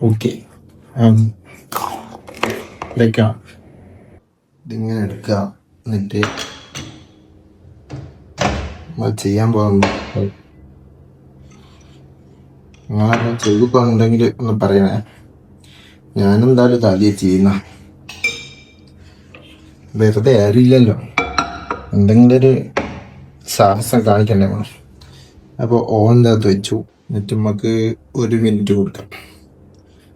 Okay. ഇതിങ്ങനെ എടുക്കുക, എന്നിട്ട് നമ്മൾ ചെയ്യാൻ പോകുന്നു. നിങ്ങളങ്ങനെ ചെയ്തു പോകുന്നുണ്ടെങ്കിൽ ഒന്ന് പറയണേ. ഞാനെന്തായാലും ഇത് ആദ്യം ചെയ്യുന്ന, വെറുതെ ആരുമില്ലല്ലോ, എന്തെങ്കിലും ഒരു സാഹസം കാണിക്കണ്ടേ. അപ്പോൾ ഓൻ്റെ അകത്ത് വെച്ചു. എന്നിട്ട് നമുക്ക് 1 മിനിറ്റ് കൊടുക്കാം,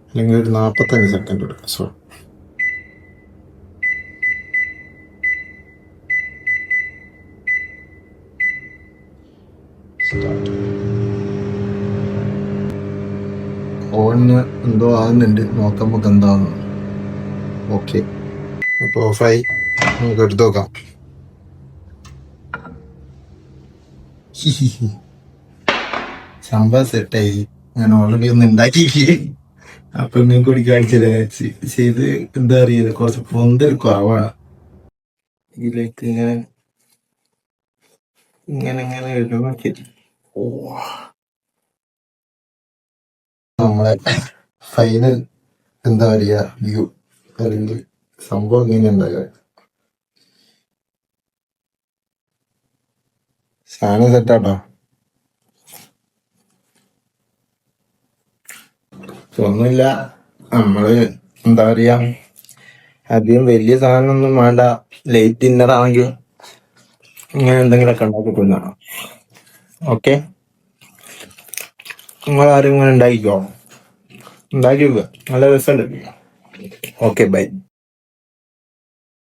അല്ലെങ്കിൽ ഒരു 45 സെക്കൻഡ് കൊടുക്കാം. ഓണിന് എന്തോ ആകുന്നുണ്ട്, നോക്കാം നമുക്ക് എന്താകുന്നു. ഓക്കെ, അപ്പോൾ ഓഫായി. നമുക്ക് എടുത്ത് നോക്കാം. സംഭവം സെറ്റായി. ഞാൻ ഓൾറെഡി ഒന്ന് ഉണ്ടാക്കി. അപ്പൊ ഇങ്ങനെ കൂടി കാണിച്ചത് ചെയ്ത് എന്താ അറിയില്ല, കുറച്ച് പൊന്തൽ കുറവാണ്. ഇതിലേക്ക് ഇങ്ങനെ ഇങ്ങനെ ഇങ്ങനെ ഒഴിവാക്കി. നമ്മളെ ഫൈനൽ എന്താ പറയാ വ്യൂ അല്ലെങ്കിൽ സംഭവം ഇങ്ങനെ ഉണ്ടാകുക. സാധനം സെറ്റാട്ടോ. ഒന്നുമില്ല, നമ്മള് എന്താ പറയാ, അധികം വലിയ സാധനം ഒന്നും വേണ്ട. ലൈറ്റ് ഡിന്നർ ആണെങ്കിൽ ഇങ്ങനെ എന്തെങ്കിലുമൊക്കെ ഉണ്ടാക്കി തിന്നണം. ഓക്കെ, നിങ്ങളാരും ഇങ്ങനെ ഉണ്ടാക്കിക്കോ, ഉണ്ടാക്കി വെക്കുക, നല്ല രസമുണ്ട്. Okay, by.